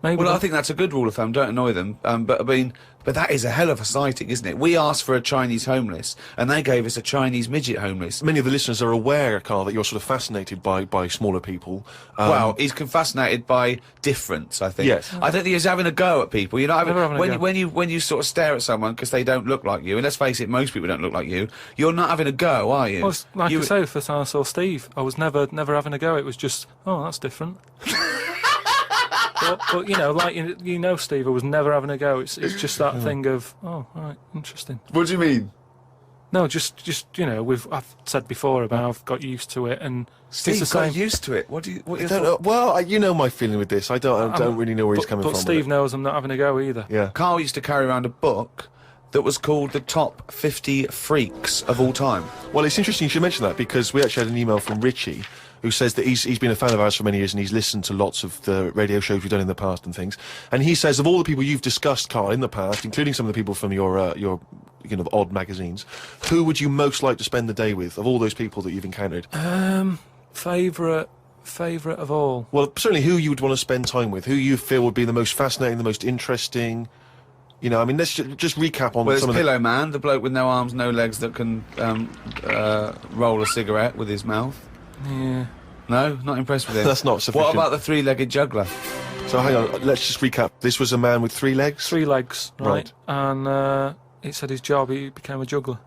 Maybe. Well, I think that's a good rule of thumb. Don't annoy them. But I mean, but that is a hell of a sighting, isn't it? We asked for a Chinese homeless, and they gave us a Chinese midget homeless. Many of the listeners are aware, Carl, that you're sort of fascinated by smaller people. Well, he's fascinated by difference, I think. Yes. I don't think he's having a go at people. You're not Never having a go. when you sort of stare at someone because they don't look like you, and let's face it, most people don't look like you. You're not having a go, are you? Well, like I say, the first time I saw Steve, I was never having a go. It was just, oh, that's different. But you know, like you know, Steve, I was never having a go. It's just that thing of, oh, right, interesting. What do you mean? No, just you know, I've said before about I've got used to it, and Steve it's the got same. used to it. What do you? What I you don't know. Well, you know my feeling with this. I don't really know where he's coming but from. Steve knows I'm not having a go either. Yeah. Carl used to carry around a book that was called the top 50 freaks of all time. Well, it's interesting you should mention that, because we actually had an email from Richie who says that he's been a fan of ours for many years, and he's listened to lots of the radio shows we've done in the past and things. And he says, of all the people you've discussed, Carl, in the past, including some of the people from your you know, odd magazines, who would you most like to spend the day with, of all those people that you've encountered? Favourite of all. Well, certainly who you would want to spend time with, who you feel would be the most fascinating, the most interesting. You know, I mean, let's just recap on Well, some there's of Pillow Man, the bloke with no arms, no legs that can roll a cigarette with his mouth. Yeah. No, not impressed with him. That's not sufficient. What about the three-legged juggler? So hang on, let's just recap. This was a man with 3 legs? 3 legs, right? Right. And it said his job, he became a juggler.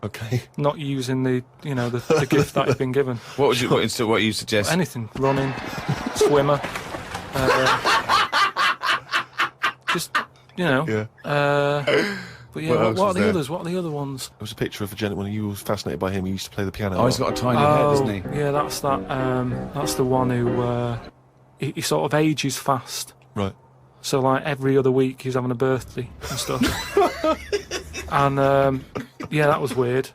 Okay. Not using the gift that he'd been given. What you suggest? Anything, running, swimmer, just Yeah. But yeah, What else what are was the there? others? What are the other ones? There was a picture of a gentleman, you were fascinated by him, he used to play the piano. Oh, he's got a tiny head, doesn't he? Yeah, that's that. That's the one who he sort of ages fast. Right. So like every other week he's having a birthday and stuff. And yeah, that was weird.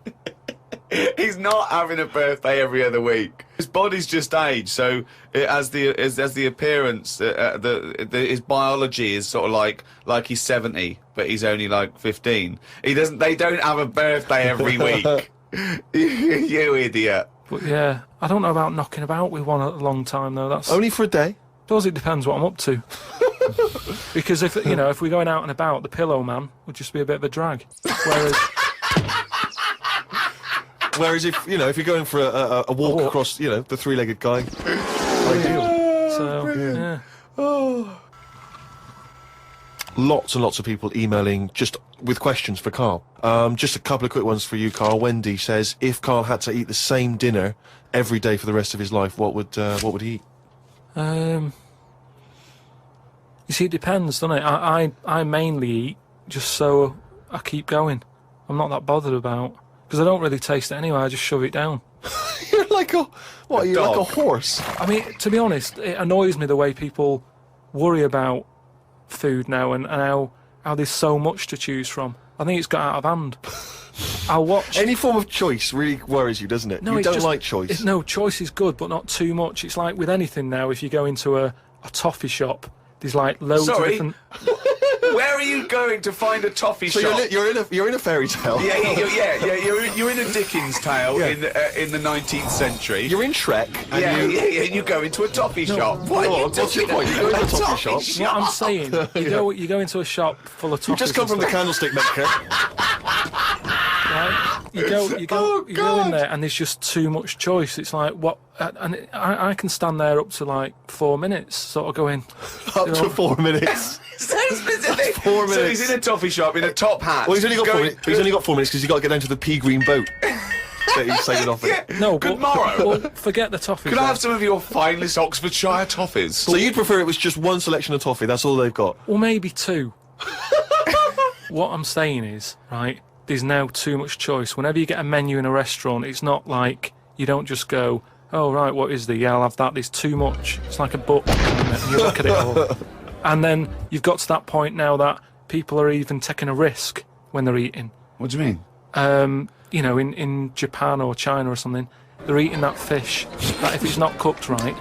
He's not having a birthday every other week. His body's just aged, so it has the appearance. His biology is sort of like he's 70, but he's only like 15. They don't have a birthday every week. You idiot. But yeah, I don't know about knocking about with one at a long time though. That's Only for a day? suppose it depends what I'm up to. Because if we're going out and about, the Pillow Man would just be a bit of a drag. Whereas if you're going for a walk across, the 3-legged guy, ideal. So yeah. Lots and lots of people emailing just with questions for Carl. Just a couple of quick ones for you, Carl. Wendy says, if Carl had to eat the same dinner every day for the rest of his life, what would he eat? You see, it depends, doesn't it? I mainly eat just so I keep going. I'm not that bothered about, because I don't really taste it anyway. I just shove it down. You're like a horse? I mean, to be honest, it annoys me the way people worry about food now and how there's so much to choose from. I think it's got out of hand. I'll watch... Any form of choice really worries you, doesn't it? No, you don't like choice. No, choice is good, but not too much. It's like with anything now, if you go into a toffee shop, there's like loads of different... Where are you going to find a toffee shop? You're in a fairy tale. You're in a Dickens tale in the 19th century. You're in Shrek. And and you go into a toffee shop. What's your point? You go into a toffee shop. What I'm saying, you go into a shop full of toffees. You've just come from the candlestick maker. Right? You go in there and there's just too much choice. It's like, what? And I can stand there up to like 4 minutes, sort of going... Up to 4 minutes. So specific. 4 minutes. So he's in a toffee shop in a top hat. Well, he's only got 4 minutes. He's only got 4 minutes because he's got to get down to the pea green boat that he's sailing off in. No, good morrow. Well, forget the toffees. Could I have some of your finest Oxfordshire toffees? So you'd prefer it was just one selection of toffee? That's all they've got? Well, maybe 2. What I'm saying is, right, there's now too much choice. Whenever you get a menu in a restaurant, it's not like you don't just go, oh, right, what is there? Yeah, I'll have that. There's too much. It's like a book, and you look at it all. And then you've got to that point now that people are even taking a risk when they're eating. What do you mean? In Japan or China or something, they're eating that fish that if it's not cooked right,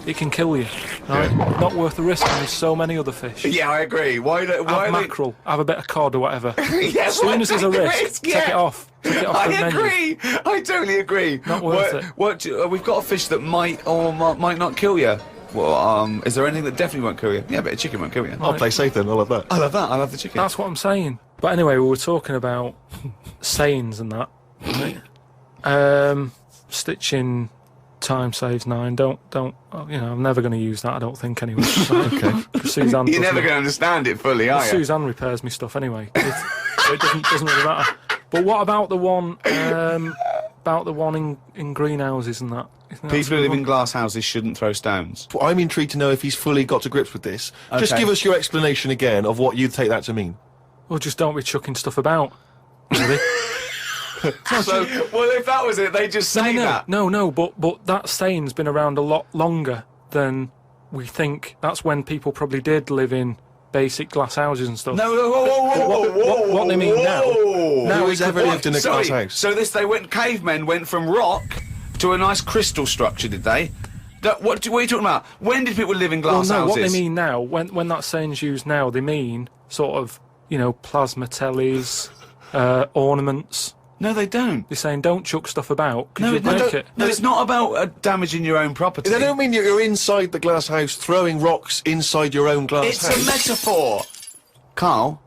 it can kill you. Right? Not worth the risk. And there's so many other fish. Yeah, I agree. Why have mackerel, have a bit of cod or whatever. As soon as there's a risk, take it off. Take it off the menu. I agree. I totally agree. Not worth it. We've got a fish that might or might not kill you. Well, is there anything that definitely won't kill you? Yeah, but a chicken won't kill you. I'll play safe then. I love that. I love that. I love the chicken. That's what I'm saying. But anyway, we were talking about sayings and that. Right? Stitching time saves 9. Don't. I'm never going to use that. I don't think anyway. Okay. Suzanne You're never going to understand it fully, are you? Suzanne repairs me stuff anyway. So it doesn't really matter. But what about the one? About the one in greenhouses and that? People who live in glass houses shouldn't throw stones. Well, I'm intrigued to know if he's fully got to grips with this. Just Okay. give us your explanation again of what you'd take that to mean. Well, just don't be chucking stuff about. Really. So, well, if that was it, they just say that. No, but that saying's been around a lot longer than we think. That's when people probably did live in basic glass houses and stuff. No, what they mean now- Now he's ever lived in a glass house. So cavemen went from rock to a nice crystal structure, did they? What are you talking about? When did people live in glass Well, no, houses? what they mean now, when that saying's used now, they mean sort of, plasma tellies, ornaments. No, they don't. They're saying don't chuck stuff about because No, you break no, it. no, it's not about damaging your own property. They don't mean you're inside the glass house throwing rocks inside your own glass It's house. a metaphor. Carl,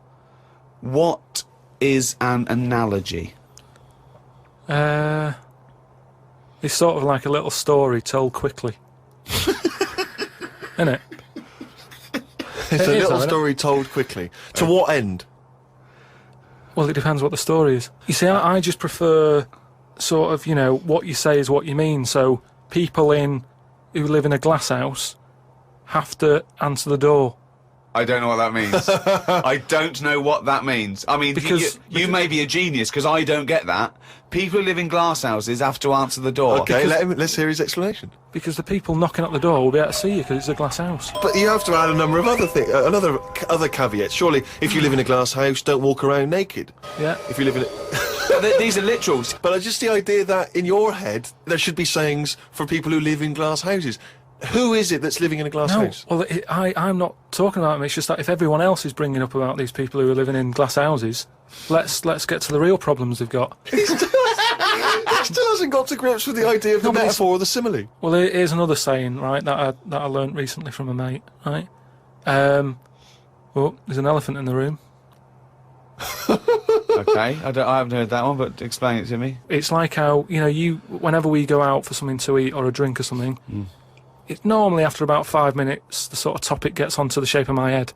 what is an analogy? It's sort of like a little story told quickly. Isn't it? It's It a is, little though, isn't it? story told quickly. To what end? Well, it depends what the story is. You see, I just prefer sort of, what you say is what you mean. So people who live in a glass house have to answer the door. I don't know what that means. I don't know what that means. I mean, Because- you may be a genius, because I don't get that. People who live in glass houses have to answer the door. Okay, let's hear his explanation. Because the people knocking at the door will be able to see you because it's a glass house. But you have to add a number of other things, other caveats. Surely, if you live in a glass house, don't walk around naked. Yeah. If you live in it. These are literals. But just the idea that in your head there should be sayings for people who live in glass houses. Who is it that's living in a glass No, house? well, I'm not talking about them. It's just that if everyone else is bringing up about these people who are living in glass houses, let's get to the real problems they've got. He still hasn't got to grips with the idea of the No, but it's- metaphor or the simile. Well, here's another saying, right, that I learnt recently from a mate, right? Well, there's an elephant in the room. Okay, I haven't heard that one, but explain it to me. It's like how, whenever we go out for something to eat or a drink or something, it's normally after about 5 minutes, the sort of topic gets onto the shape of my head.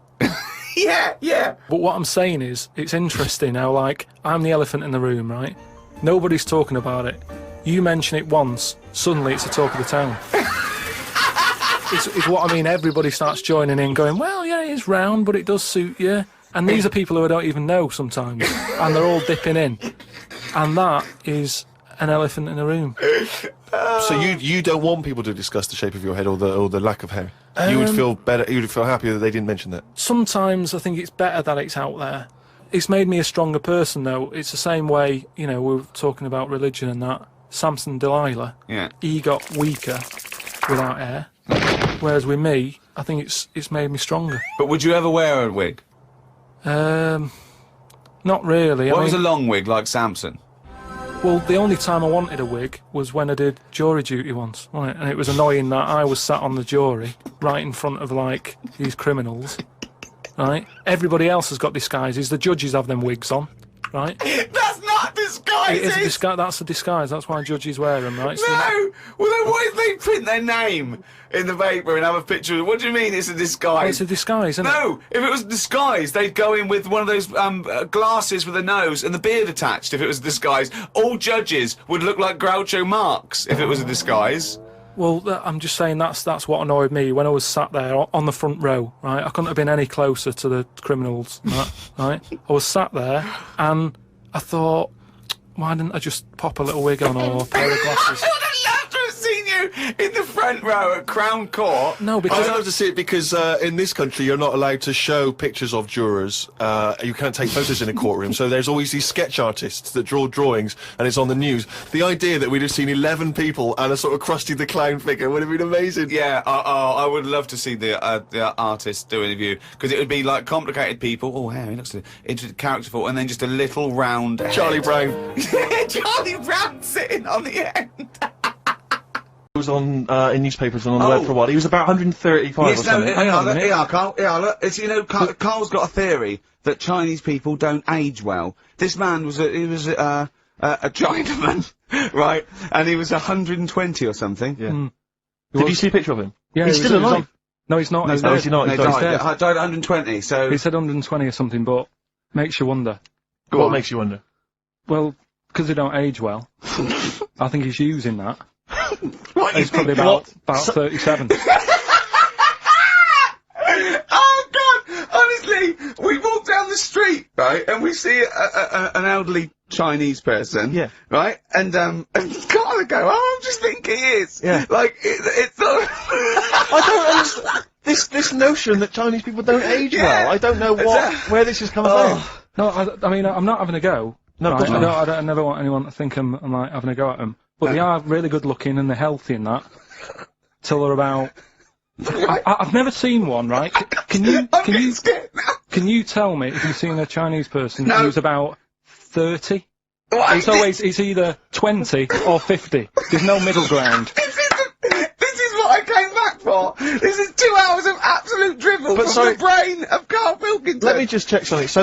Yeah. But what I'm saying is, it's interesting how, like, I'm the elephant in the room, right? Nobody's talking about it. You mention it once, suddenly it's the talk of the town. It's what I mean. Everybody starts joining in, going, well, yeah, it is round, but it does suit you. And these are people who I don't even know sometimes, and they're all dipping in. And that is an elephant in the room. So you don't want people to discuss the shape of your head or the lack of hair. You would feel better. You would feel happier that they didn't mention that. Sometimes I think it's better that it's out there. It's made me a stronger person, though. It's the same way, we were talking about religion and that. Samson Delilah, Yeah. he got weaker without hair. Whereas with me, I think it's made me stronger. But would you ever wear a wig? Not really. What was a long wig like Samson? Well, the only time I wanted a wig was when I did jury duty once, wasn't it? And it was annoying that I was sat on the jury right in front of, like, these criminals, right? Everybody else has got disguises. The judges have them wigs on, right? That's not disguises! It is a disguise. That's a disguise. That's why judges wear them, right? So No! Well, then why did they print their name in the paper and have a picture? What do you mean it's a disguise? it's a disguise, isn't it? No, if it was a disguise, they'd go in with one of those glasses with a nose and the beard attached. If it was a disguise, all judges would look like Groucho Marx if it was a disguise. Well, I'm just saying that's what annoyed me when I was sat there on the front row, right? I couldn't have been any closer to the criminals, right? I was sat there and I thought, why didn't I just pop a little wig on or a pair of glasses? I would have loved to have seen you in the front row at Crown Court. No, I'd because love to see it because in this country you're not allowed to show pictures of jurors. You can't take photos in a courtroom. So there's always these sketch artists that draw drawings and it's on the news. The idea that we'd have seen 11 people and a sort of Krusty the Clown figure would have been amazing. Yeah, I would love to see the artist do an interview because it would be like complicated people. Oh, hey, he looks characterful, and then just a little round Charlie head. Brown. Charlie Brown sitting on the end. was on in newspapers and on the web for a while. He was about 135 or something. Hang on a minute. Yeah, Carl. Yeah, look, it's, you know, Carl's got a theory that Chinese people don't age well. This man was a Chinaman, right? And he was 120 or something. Yeah. Did you see a picture of him? Yeah, he's still alive. No, he's not. No, He's no, dead. is he not? No, He's he dead. died at 120. So He said 120 or something, but makes you wonder. What makes you wonder? Well, because they don't age well. I think he's using that. what He's probably about 37. Oh God! Honestly, we walk down the street, right, and we see an elderly Chinese person, Yeah. right, and Carl would go, "Oh, I'm just thinking he is." Yeah. Like it's not. I don't understand this notion that Chinese people don't age well. I don't know where this is coming from. No, I mean, I'm not having a go. No, of right? course not. I never want anyone to think I'm like having a go at them. But they are really good looking and they're healthy and that. Till they're about. I've never seen one, right? Can you tell me if you've seen a Chinese person who's about 30? It's either 20 or 50. There's no middle ground. This is what I came back for. This is 2 hours of absolute drivel from the brain of Karl Pilkington. Let me just check something. So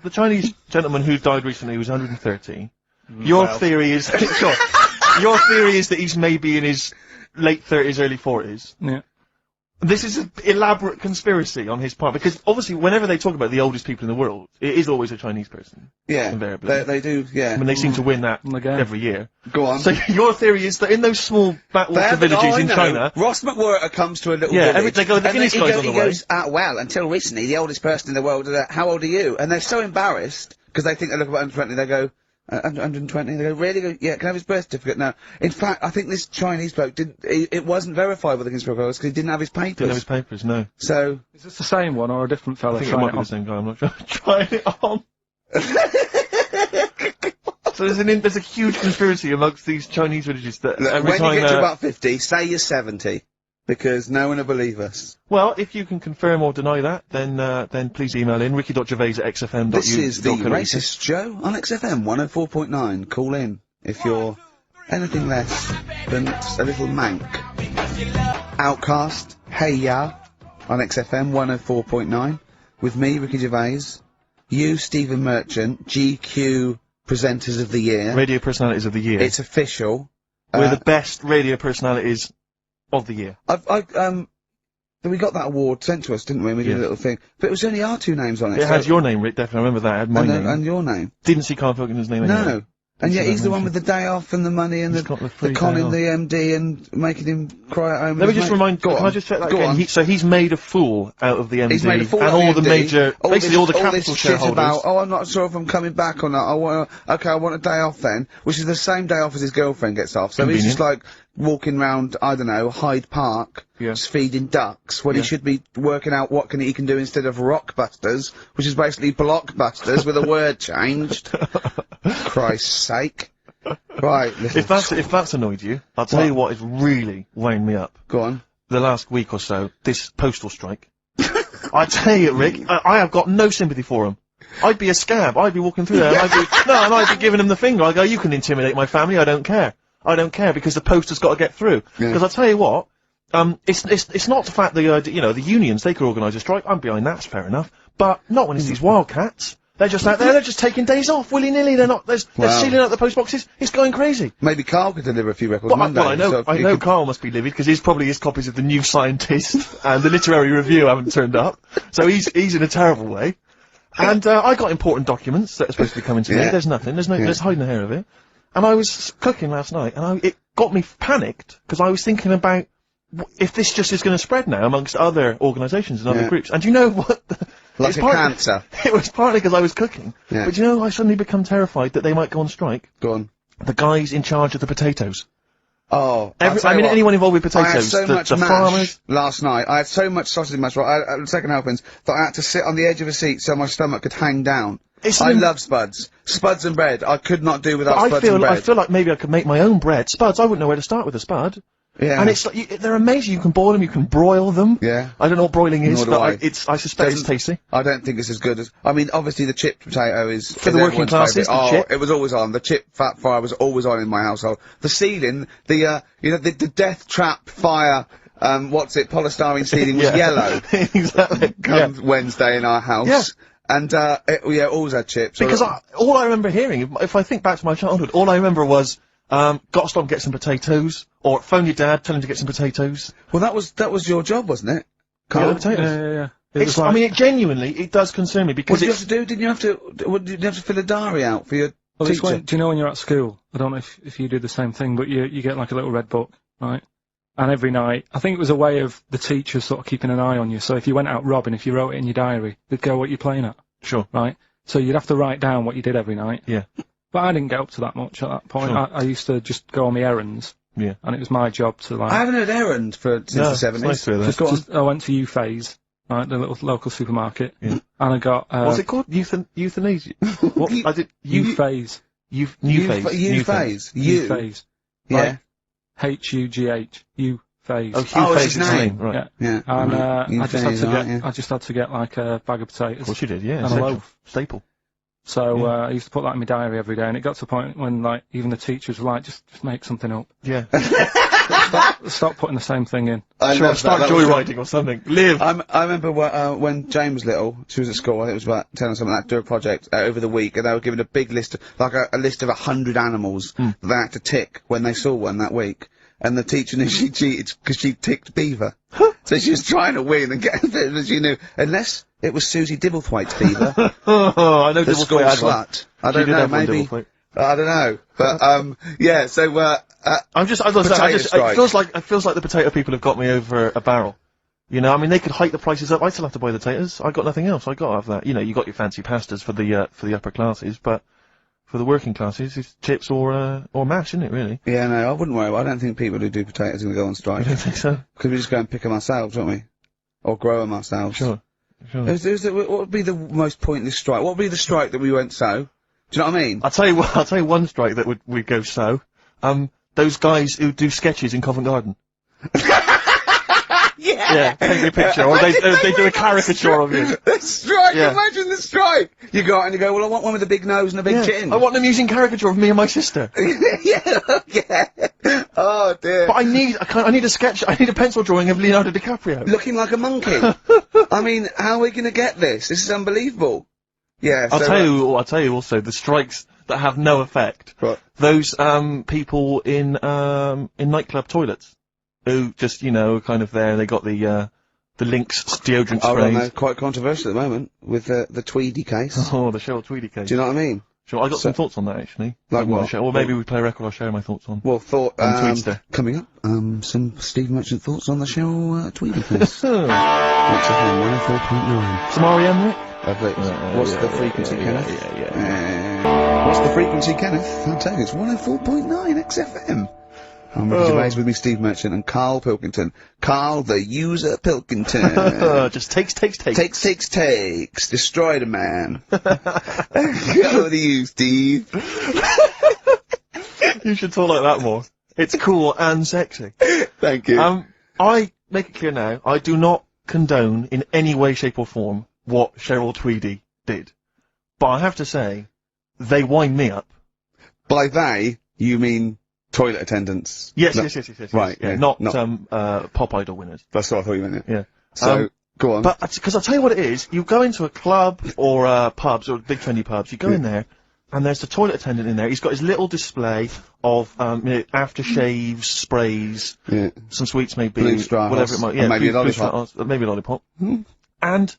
the Chinese gentleman who died recently was 130. Your theory is sure. Your theory is that he's maybe in his late 30s, early 40s. Yeah. This is an elaborate conspiracy on his part, because obviously whenever they talk about the oldest people in the world, it is always a Chinese person. Yeah, invariably. they do, yeah. I mean, they seem to win that Again. every year. Go on. So your theory is that in those small backwater villages in China... Ross McWhirter comes to a little village. They go, the Guinness guy's on the way. He goes, well, until recently, the oldest person in the world, how old are you? And they're so embarrassed, because they think they look about 120, they go, 120, they go, really? They go, yeah, can I have his birth certificate now? In fact, I think this Chinese bloke it wasn't verified with the conspiracy because he didn't have his papers. Didn't have his papers, no. So... Is this the same one or a different fella? I think it might be the same guy, I'm not sure. Trying it on. So there's a huge conspiracy amongst these Chinese villages that every when time... you get to about 50, say you're 70. Because no one will believe us. Well, if you can confirm or deny that, then please email in ricky.gervais@xfm.uk. This is the Racist Joe on XFM 104.9. Call in if you're anything less than a little mank. Outcast, Hey Ya, on XFM 104.9. With me, Ricky Gervais. You, Stephen Merchant, GQ Presenters of the Year. Radio Personalities of the Year. It's official. We're the best radio personalities of the year. We got that award sent to us, didn't we? We did a little thing. But it was only our two names on it. It has your name, Rick, definitely. I remember that. It had my name. And your name. Didn't see Karl Pilkington's name anyway. No. And yet he's the one with the day off and the money and the conning the MD and making him cry at home. Let me just remind, can I just check that again? So he's made a fool out of the MD. He's made a fool and out of all the the MD, major, basically all the capital this shit shareholders. About, I'm not sure if I'm coming back or not. I want a day off then, which is the same day off as his girlfriend gets off. So he's just like walking round, I don't know, Hyde Park, just feeding ducks, when he should be working out what he can do instead of Rockbusters, which is basically Blockbusters with a word changed. Christ's sake. Right, if that's annoyed you, I'll tell you what is really wound me up. Go on. The last week or so, this postal strike. I tell you, Rick, I have got no sympathy for him. I'd be a scab. I'd be walking through there, and I'd be giving him the finger. I go, you can intimidate my family. I don't care. I don't care because the post has got to get through. Because I tell you what, it's not the fact that the unions they could organise a strike. I'm behind that. It's fair enough. But not when it's these wildcats. They're just out there, they're just taking days off, willy-nilly, they're sealing up the post boxes, it's going crazy. Maybe Carl could deliver a few records Monday. Well, I know Carl must be livid, because probably his copies of The New Scientist and The Literary Review haven't turned up, so he's in a terrible way. And, I got important documents that are supposed to be coming to me, there's nothing, there's hiding the hair of it. And I was cooking last night, and it got me panicked, because I was thinking about if this just is going to spread now amongst other organisations and other groups. And do you know what? Like a cancer. It was partly because I was cooking. But you know, I suddenly become terrified that they might go on strike. Go on. The guys in charge of the potatoes. Oh, anyone involved with potatoes. I had so much mash farmers. last night. I had so much sausage mash, right, second helpings, that I had to sit on the edge of a seat so my stomach could hang down. I love spuds. Spuds and bread. I could not do without spuds and bread. I feel like maybe I could make my own bread. Spuds, I wouldn't know where to start with a spud. Yeah. And it's like, they're amazing. You can boil them, you can broil them. Yeah. I don't know what broiling is, Nor do but I. I suspect it's tasty. I don't think it's as good as. I mean, obviously the chipped potato is For the working everyone's classes, favourite. the chip. It was always on. The chip fat fire was always on in my household. The ceiling, the death trap fire. Polystyrene ceiling was yellow. Exactly. Come Wednesday in our house. Yeah. And always had chips. Because all I remember hearing, if I think back to my childhood, all I remember was, gotta stop and get some potatoes, or phone your dad, tell him to get some potatoes. Well, that was your job, wasn't it? Get Carl? the potatoes. Yeah. It's, I mean, it genuinely does concern me because What did you have to do? Didn't you have to fill a diary out for your Well, it's teacher? do you know when you're at school? I don't know if you do the same thing, but you get like a little red book, right? And every night, I think it was a way of the teachers sort of keeping an eye on you. So if you went out robbing, if you wrote it in your diary, they'd go, what you're playing at? Sure. Right? So you'd have to write down what you did every night. Yeah. But I didn't get up to that much at that point. Sure. I used to just go on the errands. Yeah. And it was my job to like... I haven't heard errand since the 70s. It's nice to hear that. Just I went to U-Phase, right, the little local supermarket. Yeah. And I got... What's it called? Euthanasia? What? I did... U-Phase. New phase. U-Phase. U-Phase. Yeah. H-U-G-H. U-Phase. Oh, it's Hugh his Phase is his name. name, right. Yeah. Yeah. And I Euthanasia, just had to get like a bag of potatoes. Of course you did, yeah. And a Essential. loaf. Staple. So I used to put that in my diary every day, and it got to a point when like even the teachers were like, just make something up. Yeah. Stop putting the same thing in. Sure, start joyriding or something. Live. I remember when Jane was little, she was at school, I think it was about 10 or something like that, do a project over the week, and they were given a big list, like a list of 100 animals that they had to tick when they saw one that week. And the teacher knew she cheated because she ticked beaver. So she was trying to win and get a bit, but she knew, unless it was Susie Dibblethwaite's beaver, I know the school Dibblethwaite had one. slut. I don't know, maybe. I don't know. But, yeah, so, it feels like the potato people have got me over a barrel. You know, I mean, they could hike the prices up. I still have to buy the potatoes. I got nothing else. I got to have that. You know, you got your fancy pastas for the upper classes, but for the working classes, it's chips or mash, isn't it? Really? Yeah, no, I wouldn't worry. I don't think people who do potatoes are going to go on strike. I don't think so. Because we just go and pick them ourselves, don't we? Or grow them ourselves. Sure. What would be the most pointless strike? What would be the strike that we went so? Do you know what I mean? I'll tell you one strike that would go so. Those guys who do sketches in Covent Garden. Yeah, take me a picture, or they do a caricature of you. The strike, Yeah. imagine the strike! You go out and you go, well, I want one with a big nose and a big chin. I want them using caricature of me and my sister. yeah. Oh, dear. But I need a sketch, I need a pencil drawing of Leonardo DiCaprio. Looking like a monkey. I mean, how are we going to get this? This is unbelievable. Yeah, I'll tell you also, the strikes that have no effect. Right. Those, people in nightclub toilets. Who just, you know, kind of there, they got the Lynx deodorant I don't know, sprays. quite controversial at the moment, with the Tweedy case. Oh, the Cheryl Tweedy case. Do you know what I mean? Sure, I got some thoughts on that, actually. Like I'm gonna what? share- Or maybe we play a record, I'll share my thoughts on. Well, Tweedster. coming up, some Steve Merchant thoughts on the Cheryl Tweedy case. What's the thing, 104.9. Some R.E.M., Rick? What's the frequency, Kenneth? Yeah. What's the frequency, Kenneth? I'll tell you, it's 104.9 XFM. I'm Gervais with me, Steve Merchant, and Karl Pilkington. Karl, the user Pilkington. Just takes. Takes. Destroyed a man. Go to you, Steve. You should talk like that more. It's cool and sexy. Thank you. I make it clear now, I do not condone in any way, shape or form what Cheryl Tweedy did. But I have to say, they wind me up. By they, you mean toilet attendants? Yes. Right, Yeah, yeah, not not- Pop Idol winners. That's what I thought you meant. Yeah. So, go on. But, because I'll tell you what it is, you go into a club, or, pubs, or big trendy pubs, you go in there, and there's the toilet attendant in there, he's got his little display of, aftershaves, sprays, some sweets maybe, Blue Straw whatever House, it might, and maybe a lollipop. Maybe a lollipop. And,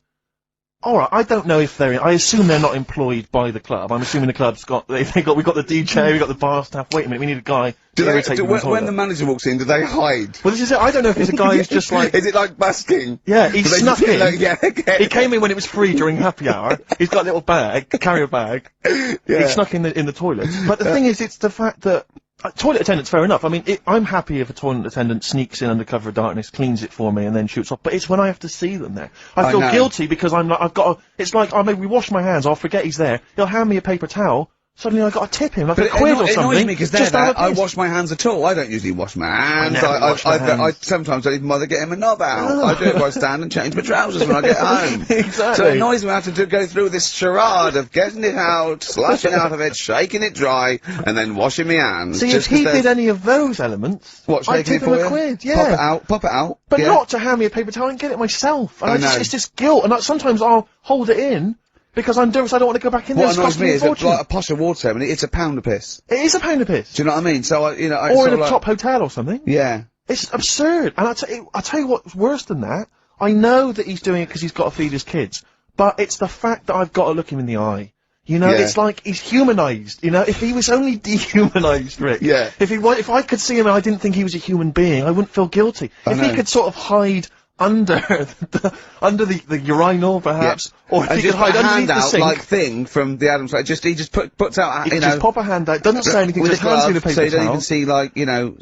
alright, I don't know if I assume they're not employed by the club. I'm assuming the club's we got the DJ, we got the bar staff. Wait a minute, we need a guy to irritate people in the when toilet. the manager walks in, do they hide? Well, this is it. I don't know if he's a guy who's just like... Is it like busking? Yeah, he snuck in. Like, yeah, okay. He came in when it was free during happy hour. He's got a little bag, carrier bag. He snuck in the toilet. But the thing is, it's the fact that toilet attendants, fair enough. I mean, I'm happy if a toilet attendant sneaks in under cover of darkness, cleans it for me, and then shoots off. But it's when I have to see them there. I feel know. guilty because it's like, maybe we wash my hands, I'll forget he's there. He'll hand me a paper towel, suddenly I got to tip him like But a quid or it something. annoys me because just out of I piss. wash my hands at all. I don't usually wash my hands. never wash my hands. I sometimes don't even bother getting my knob out. I do it while I stand and change my trousers when I get home. Exactly. So it annoys me having to go through this charade of getting it out, slashing out of it, shaking it dry, and then washing my hands. See, if he did any of those elements, What, I'd shaking tip it him for a you? quid, yeah. Pop it out. But yeah. not to hand me a paper towel and get it myself. And I know. it's this guilt, and sometimes I'll hold it in because I'm nervous. I don't want to go back in there. What It's annoys costing me a is that, fortune. like, a posh award ceremony, it's a pound a piss. It is a pound a piss. Do you know what I mean? So, you know, I Or sort in of a like, top hotel or something. yeah. It's absurd. And I'll tell you what's worse than that. I know that he's doing it because he's got to feed his kids. But it's the fact that I've got to look him in the eye. You know, Yeah. it's like he's humanised. You know, if he was only dehumanised, Rick. Yeah. If I could see him and I didn't think he was a human being, I wouldn't feel guilty. I If he know. could sort of hide under the urinal, perhaps, or if And he could just put hide a underneath the handout, sink. like thing from the Adams Family. He just puts out, He you could know, just pop a hand out, doesn't say anything, with just a hands me glove, the paper so you don't towel. even see, like, you know,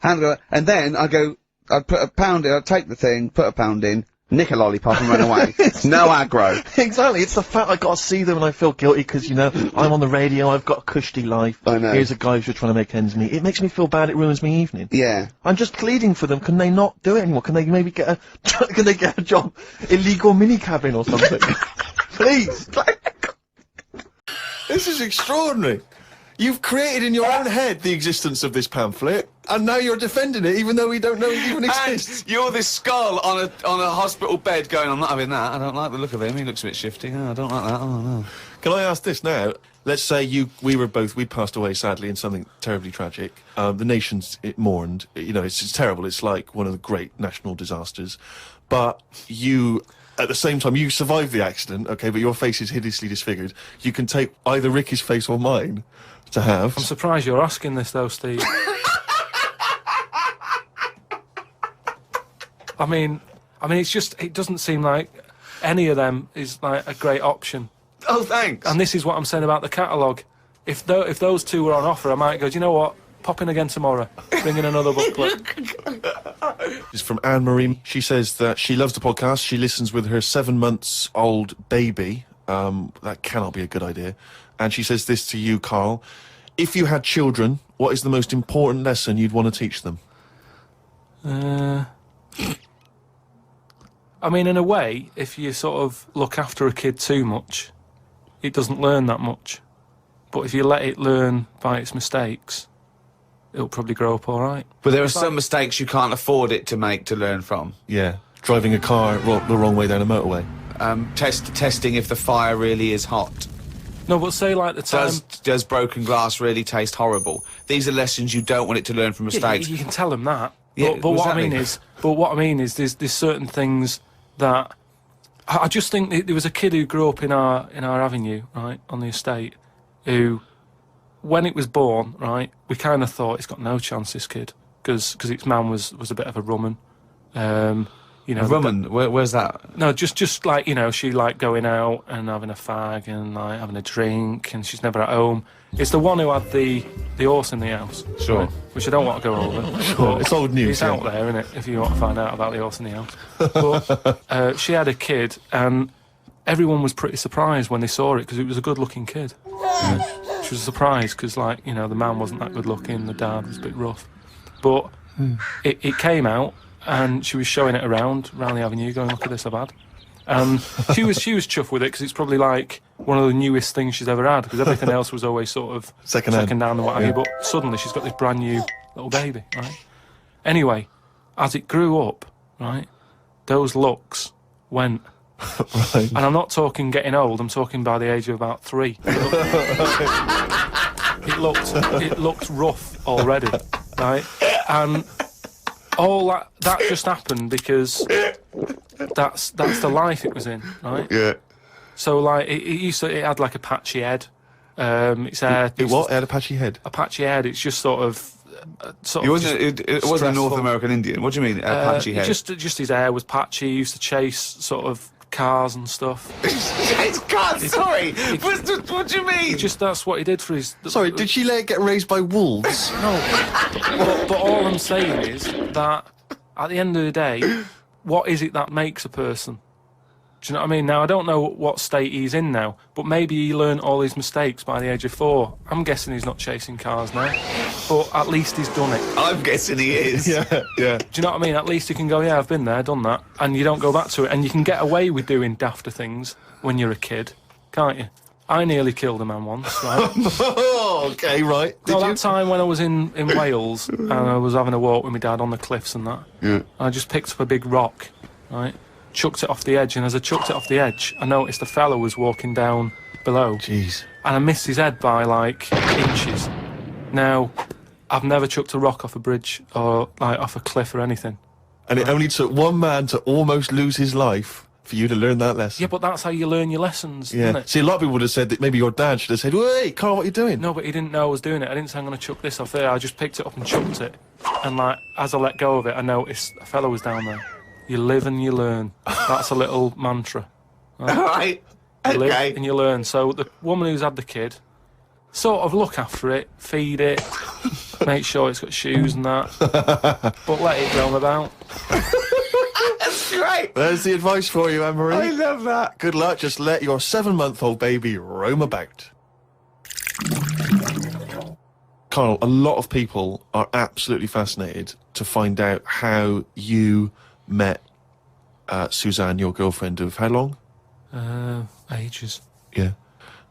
hand go, and then I'd put a pound in, I'd take the thing, put a pound in, nick a lollipop and run away. No aggro. Exactly, it's the fact I gotta see them and I feel guilty because, you know, I'm on the radio, I've got a cushy life. I know. Here's a guy who's just trying to make ends meet. It makes me feel bad, it ruins my evening. Yeah. I'm just pleading for them, can they not do it anymore? Can they maybe get can they get a job, illegal mini-cabin or something? Please! This is extraordinary. You've created in your own head the existence of this pamphlet, and now you're defending it even though we don't know it even exists. And you're this skull on a hospital bed going, I'm not having that, I don't like the look of him, he looks a bit shifty, oh, I don't like that, oh no. Can I ask this now? Let's say we passed away sadly in something terribly tragic. The nation's mourned. You know, it's terrible. It's like one of the great national disasters. But you, at the same time, you survived the accident, okay, but your face is hideously disfigured. You can take either Ricky's face or mine to have. I'm surprised you're asking this though, Steve. I mean, it's just, it doesn't seem like any of them is like a great option. Oh, thanks. And this is what I'm saying about the catalogue. If those two were on offer, I might go, do you know what? Pop in again tomorrow. Bring in another booklet. It's from Anne-Marie. She says that she loves the podcast. She listens with her 7-month-old baby. That cannot be a good idea. And she says this to you, Carl. If you had children, what is the most important lesson you'd want to teach them? I mean, in a way, if you sort of look after a kid too much, it doesn't learn that much. But if you let it learn by its mistakes, it'll probably grow up all right. But there are some mistakes you can't afford it to make to learn from. Yeah, driving a car the wrong way down a motorway. Testing if the fire really is hot. No, but say like the time... Does broken glass really taste horrible? These are lessons you don't want it to learn from Yeah, mistakes. you can tell them that. Yeah, but what I exactly. mean is, there's certain things that I just think there was a kid who grew up in our avenue, right, on the estate, who, when it was born, right, we kind of thought it's got no chance, this kid, because its man was a bit of a rumman. You know, A woman, where's that? No, just like, you know, she like going out and having a fag and like having a drink, and she's never at home. It's the one who had the horse in the house. Sure. Right, which I don't want to go over. Sure, it's old news. It's out there, isn't it, if you want to find out about the horse in the house. But she had a kid, and everyone was pretty surprised when they saw it, because it was a good-looking kid. She was surprised, because, like, you know, the man wasn't that good-looking, the dad was a bit rough. But it came out, and she was showing it around the avenue, going, look at this I've had. And she was chuffed with it, because it's probably like one of the newest things she's ever had, because everything else was always sort of Second-hand. second-hand and what have you. But suddenly she's got this brand new little baby, right? Anyway, as it grew up, right, those looks went. Right. And I'm not talking getting old, I'm talking by the age of about 3. It looked rough already, right? And all that just happened because that's the life it was in, right? Yeah. So like it had like a patchy head. Its hair. It what? It had a patchy head? A patchy head. It's just sort of. It wasn't a North stressful. American Indian. What do you mean, patchy head? Just his hair was patchy. He used to chase sort of cars and stuff. It's God, sorry! What do you mean? That's what he did for his... Sorry, did she let it get raised by wolves? No. But all I'm saying is that, at the end of the day, what is it that makes a person? Do you know what I mean? Now, I don't know what state he's in now, but maybe he learned all his mistakes by the age of 4. I'm guessing he's not chasing cars now, but at least he's done it. I'm guessing he is. Yeah. Do you know what I mean? At least you can go, yeah, I've been there, done that, and you don't go back to it. And you can get away with doing dafter things when you're a kid, can't you? I nearly killed a man once, right? Okay, right. Did That you? time when I was in Wales and I was having a walk with my dad on the cliffs and that, Yeah. I just picked up a big rock, right? Chucked it off the edge, and as I chucked it off the edge, I noticed a fella was walking down below, Jeez. and I missed his head by like inches. Now, I've never chucked a rock off a bridge or like off a cliff or anything. And it only took one man to almost lose his life for you to learn that lesson. Yeah, but that's how you learn your lessons, isn't it? See, a lot of people would have said that maybe your dad should have said, "Wait, Carl, what are you doing?" No, but he didn't know I was doing it. I didn't say I'm going to chuck this off there. I just picked it up and chucked it. And like, as I let go of it, I noticed a fella was down there. You live and you learn. That's a little mantra. All right. You live Okay. and you learn. So the woman who's had the kid, sort of look after it, feed it, make sure it's got shoes and that, but let it roam about. That's great. There's the advice for you, Anne-Marie. I love that. Good luck. Just let your 7-month-old baby roam about. Carl, a lot of people are absolutely fascinated to find out how you met Suzanne, your girlfriend of how long? Ages. Yeah.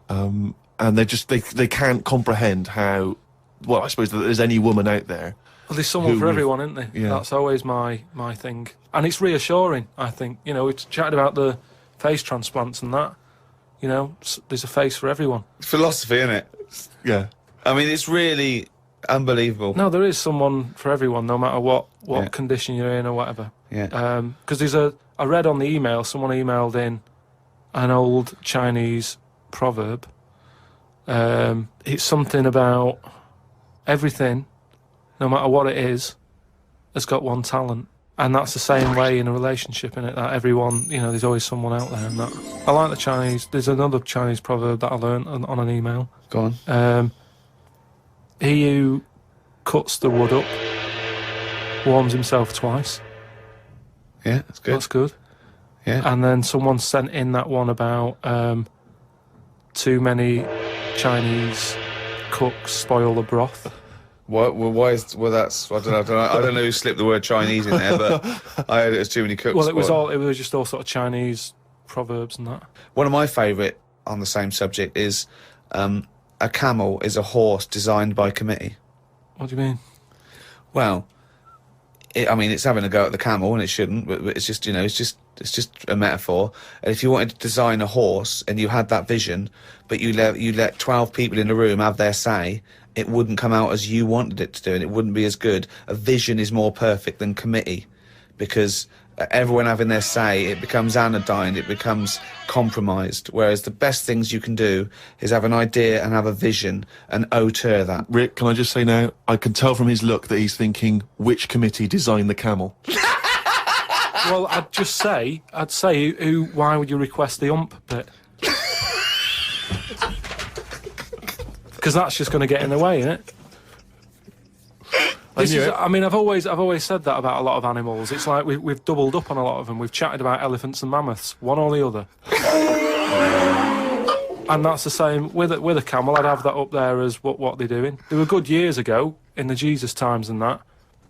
And they can't comprehend how, well, I suppose that there's any woman out there. Well, there's someone Who for would- everyone, isn't there? Yeah. That's always my thing. And it's reassuring, I think. You know, we chatted about the face transplants and that. You know, there's a face for everyone. It's philosophy, isn't it? Yeah. I mean, it's really unbelievable. No, there is someone for everyone, no matter what Yeah. condition you're in or whatever. Yeah. Because I read on the email, someone emailed in an old Chinese proverb. It's something about everything, no matter what it is, has got one talent. And that's the same way in a relationship, innit? That everyone, you know, there's always someone out there. And that I like the Chinese. There's another Chinese proverb that I learned on an email. Go on. He who cuts the wood up warms himself twice. Yeah, that's good. That's good. Yeah. And then someone sent in that one about too many Chinese cooks spoil the broth. Why is that's I don't know who slipped the word Chinese in there, but I heard it was too many cooks. Well, it was just all sort of Chinese proverbs and that. One of my favourite on the same subject is a camel is a horse designed by committee. What do you mean? Well, it's having a go at the camel, and it shouldn't. But it's just, it's just a metaphor. And if you wanted to design a horse and you had that vision, but you let 12 people in the room have their say, it wouldn't come out as you wanted it to do, and it wouldn't be as good. A vision is more perfect than committee, because everyone having their say, it becomes anodyne, it becomes compromised. Whereas the best things you can do is have an idea and have a vision and auteur that. Rick, can I just say now, I can tell from his look that he's thinking, which committee designed the camel? Well, I'd say, why would you request the ump bit? Because that's just going to get in the way, isn't it? I've always said that about a lot of animals. It's like we've doubled up on a lot of them. We've chatted about elephants and mammoths, one or the other. And that's the same with a camel. I'd have that up there as what they're doing. They were good years ago in the Jesus times and that.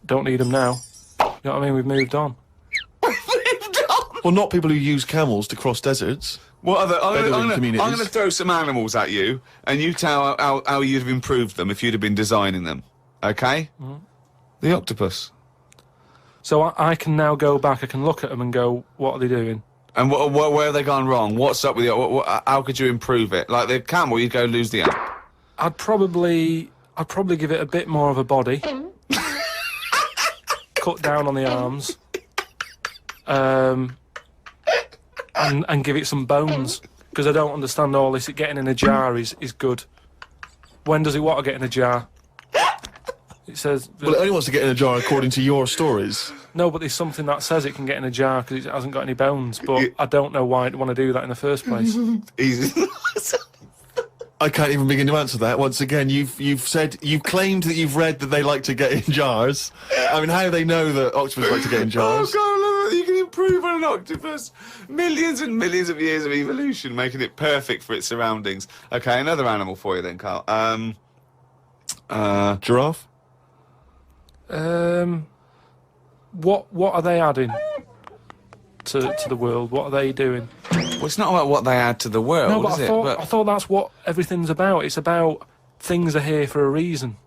Don't need them now. You know what I mean? We've moved on. Well, not people who use camels to cross deserts. What other? Bedouin I'm communities. going to throw some animals at you, and you tell how you'd have improved them if you'd have been designing them. Okay? Mm-hmm. The octopus. So I can now go back. I can look at them and go, what are they doing? And where have they gone wrong? What's up with you? How could you improve it? Like the camel, you'd go lose the amp. I'd probably give it a bit more of a body. Cut down on the arms. And give it some bones, because I don't understand all this. It getting in a jar is good. When does it want to get in a jar? It says... Well, it only wants to get in a jar according to your stories. No, but there's something that says it can get in a jar because it hasn't got any bones, but I don't know why I'd want to do that in the first place. Easy. I can't even begin to answer that. Once again, you've claimed that you've read that they like to get in jars. I mean, how do they know that octopus like to get in jars? Oh, God, I love it. You can improve on an an octopus. Millions and millions of years of evolution, making it perfect for its surroundings. Okay, another animal for you then, Carl. Giraffe? What are they adding to the world? What are they doing? Well, it's not about what they add to the world, No, but is I thought that's what everything's about. It's about things are here for a reason.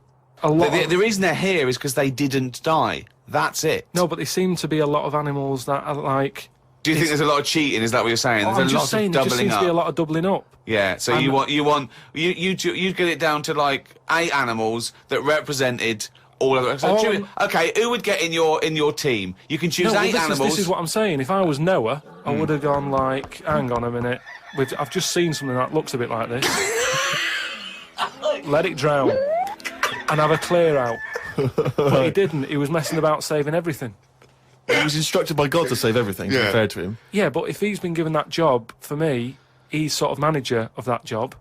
The reason they're here is because they didn't die. That's it. No, but there seem to be a lot of animals that are like... Do you think there's a lot of cheating? Is that what you're saying? There's I'm a just lot saying, of there just doubling seems up. to be a lot of doubling up. Yeah, so you get it down to like 8 animals that represented all of it. So okay, who would get in your team? You can choose No, 8 animals. This is what I'm saying. If I was Noah, I would have gone like, hang on a minute. I've just seen something that looks a bit like this. Let it drown and have a clear out. But he didn't. He was messing about saving everything. He was instructed by God to save everything, to be fair to him. Yeah, but if he's been given that job, for me, he's sort of manager of that job.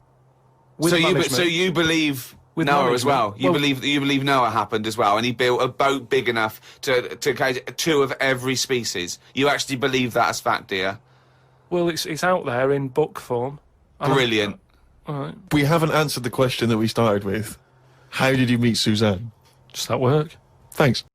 So you believe with Noah management. as well? You believe Noah happened as well, and he built a boat big enough to catch 2 of every species. You actually believe that as fact, do you? Well, it's out there in book form. Brilliant. All right, We haven't answered the question that we started with. How did you meet Suzanne? just at work. Thanks.